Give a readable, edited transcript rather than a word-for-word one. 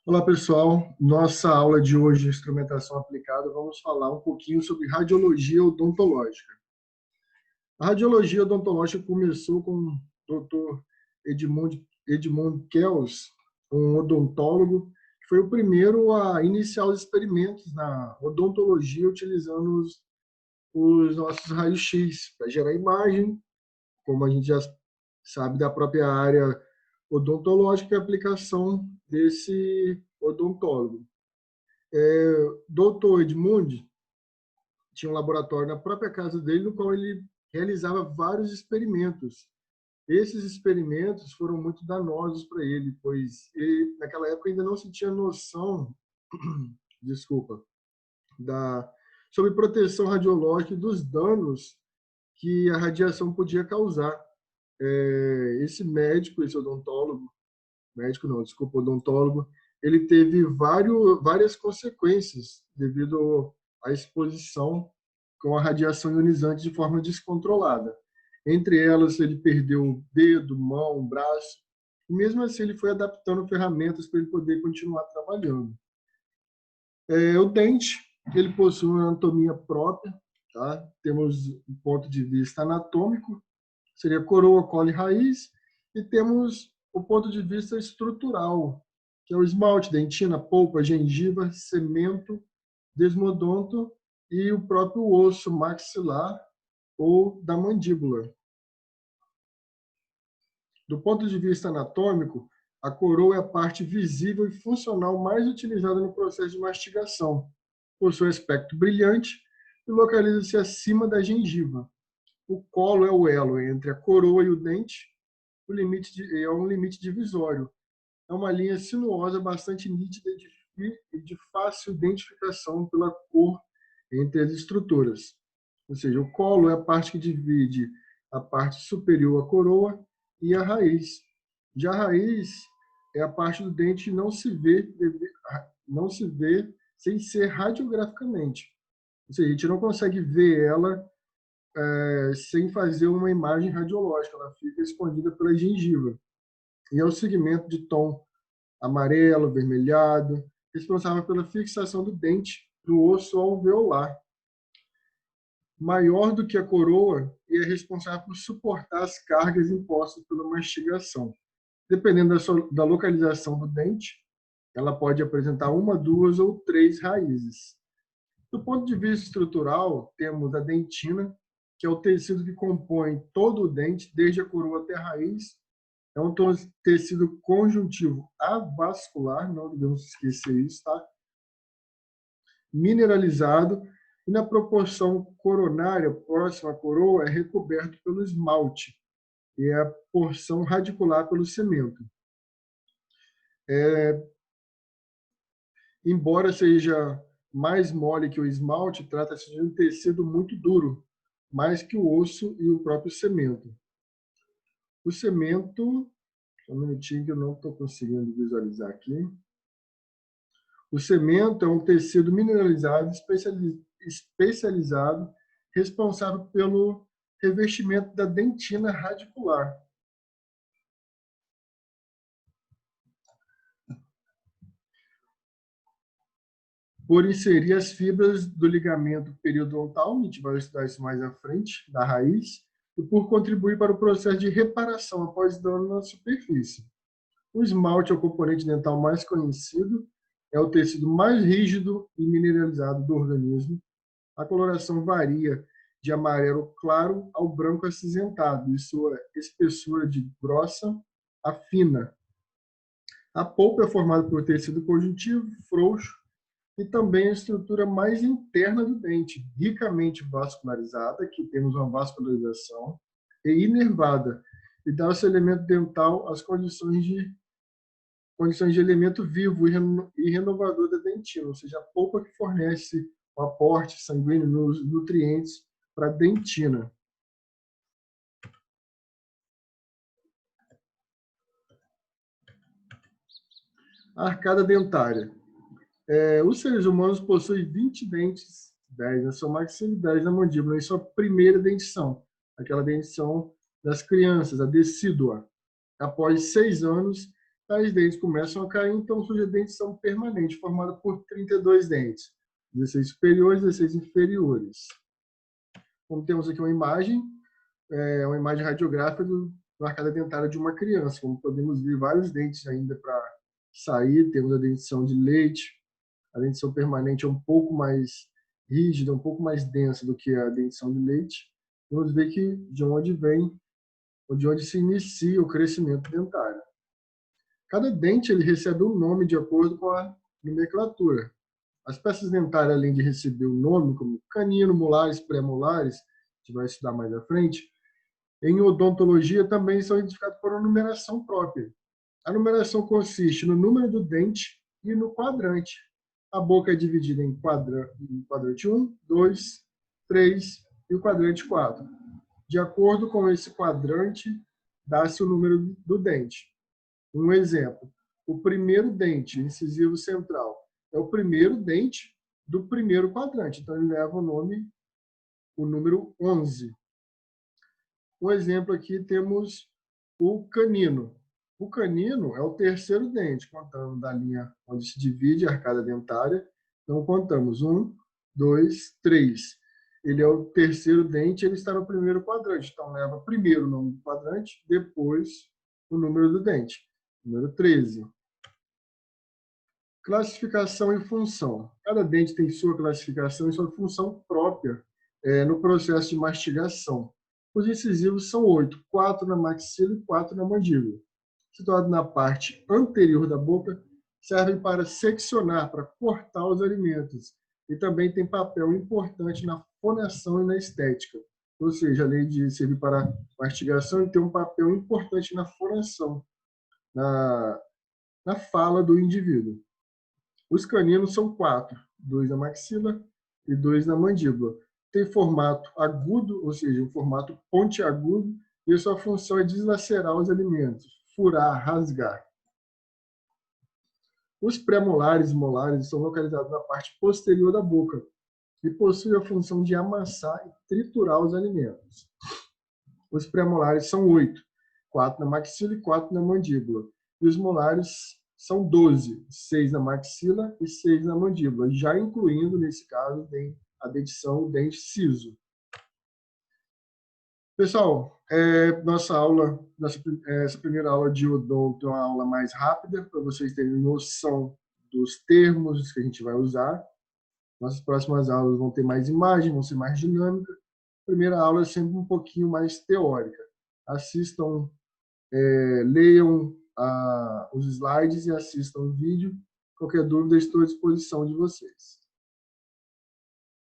Olá, pessoal. Nossa aula de hoje de instrumentação aplicada, vamos falar um pouquinho sobre radiologia odontológica. A radiologia odontológica começou com o Dr. Edmund Kells, um odontólogo, que foi o primeiro a iniciar os experimentos na odontologia utilizando os nossos raios-x para gerar imagem, como a gente já sabe da própria área odontológica e aplicação desse odontólogo. Dr. Edmund tinha um laboratório na própria casa dele, no qual ele realizava vários experimentos. Esses experimentos foram muito danosos para ele, pois ele, naquela época ainda não se tinha noção, desculpa, da sobre proteção radiológica e dos danos que a radiação podia causar. Esse médico, esse odontólogo, médico não, desculpa, odontólogo, ele teve várias consequências devido à exposição com a radiação ionizante de forma descontrolada. Entre elas, ele perdeu dedo, mão, braço, e mesmo assim ele foi adaptando ferramentas para ele poder continuar trabalhando. O dente, ele possui uma anatomia própria, tá? Temos um ponto de vista anatômico, seria coroa, cola e raiz, e temos o ponto de vista estrutural, que é o esmalte, dentina, polpa, gengiva, cemento, desmodonto e o próprio osso maxilar ou da mandíbula. Do ponto de vista anatômico, a coroa é a parte visível e funcional mais utilizada no processo de mastigação. Possui aspecto brilhante e localiza-se acima da gengiva. O colo é o elo entre a coroa e o dente, é um limite divisório. É uma linha sinuosa bastante nítida e de fácil identificação pela cor entre as estruturas. Ou seja, o colo é a parte que divide a parte superior à coroa e a raiz. Já a raiz é a parte do dente que não se vê sem ser radiograficamente. Ou seja, a gente não consegue ver ela sem fazer uma imagem radiológica, ela fica escondida pela gengiva. E é o segmento de tom amarelo, avermelhado, responsável pela fixação do dente no osso alveolar, maior do que a coroa e é responsável por suportar as cargas impostas pela mastigação. Dependendo da localização do dente, ela pode apresentar uma, duas ou três raízes. Do ponto de vista estrutural, temos a dentina, que é o tecido que compõe todo o dente, desde a coroa até a raiz. É um tecido conjuntivo avascular, não devemos esquecer isso, tá? Mineralizado, e na proporção coronária, próxima à coroa, é recoberto pelo esmalte, e é a porção radicular pelo cemento. Embora seja mais mole que o esmalte, trata-se de um tecido muito duro, mais que o osso e o próprio cemento. O cemento, só um minutinho que eu não estou conseguindo visualizar aqui. O cemento é um tecido mineralizado especializado, responsável pelo revestimento da dentina radicular. Por inserir as fibras do ligamento periodontal, a gente vai estudar isso mais à frente, da raiz, e por contribuir para o processo de reparação após dano na superfície. O esmalte é o componente dental mais conhecido, é o tecido mais rígido e mineralizado do organismo. A coloração varia de amarelo claro ao branco acinzentado, e sua espessura de grossa a fina. A polpa é formada por tecido conjuntivo, frouxo, e também a estrutura mais interna do dente, ricamente vascularizada, que temos uma vascularização, e inervada, e dá ao seu elemento dental as condições de elemento vivo e renovador da dentina, ou seja, a polpa que fornece o aporte sanguíneo nos nutrientes para a dentina. A arcada dentária. Os seres humanos possuem 20 dentes, 10 na sua maxila e 10 na mandíbula, em sua primeira dentição, aquela dentição das crianças, a decídua. Após 6 anos, Tais dentes começam a cair, então surge a dentição permanente, formada por 32 dentes, 16 superiores e 16 inferiores. Como temos aqui uma imagem radiográfica da arcada dentária de uma criança. Como podemos ver, vários dentes ainda para sair. Temos a dentição de leite. A dentição permanente é um pouco mais rígida, um pouco mais densa do que a dentição de leite. Vamos ver que de onde se inicia o crescimento dentário. Cada dente ele recebe um nome de acordo com a nomenclatura. As peças dentárias, além de receber o nome, como canino, molares, pré-molares, a gente vai estudar mais à frente, em odontologia também são identificados por uma numeração própria. A numeração consiste no número do dente e no quadrante. A boca é dividida em quadrante 1, 2, 3 e o quadrante 4. De acordo com esse quadrante, dá-se o número do dente. Um exemplo, o primeiro dente, incisivo central, é o primeiro dente do primeiro quadrante. Então, ele leva o número 11. Um exemplo aqui temos o canino. O canino é o terceiro dente, contando da linha onde se divide a arcada dentária. Então, contamos 1, 2, 3. Ele é o terceiro dente, ele está no primeiro quadrante. Então, leva primeiro o nome do quadrante, depois o número do dente. Número 13. Classificação e função. Cada dente tem sua classificação e sua função própria no processo de mastigação. Os incisivos são 8, 4 na maxila e 4 na mandíbula. Situados na parte anterior da boca, servem para seccionar, para cortar os alimentos. E também tem papel importante na fonação e na estética. Ou seja, além de servir para mastigação, ele tem um papel importante na fonação, na fala do indivíduo. Os caninos são 4, 2 na maxila e 2 na mandíbula. Tem formato agudo, ou seja, um formato pontiagudo, e a sua função é deslacerar os alimentos, furar, rasgar. Os pré-molares e molares são localizados na parte posterior da boca e possuem a função de amassar e triturar os alimentos. Os pré-molares são 8, 4 na maxila e 4 na mandíbula. E os molares são 12, 6 na maxila e 6 na mandíbula, já incluindo, nesse caso, a dentição, o dente siso. Pessoal, essa primeira aula de odonto é uma aula mais rápida, para vocês terem noção dos termos que a gente vai usar. Nossas próximas aulas vão ter mais imagem, vão ser mais dinâmicas. A primeira aula é sempre um pouquinho mais teórica. Assistam, leiam os slides e assistam o vídeo. Qualquer dúvida, estou à disposição de vocês.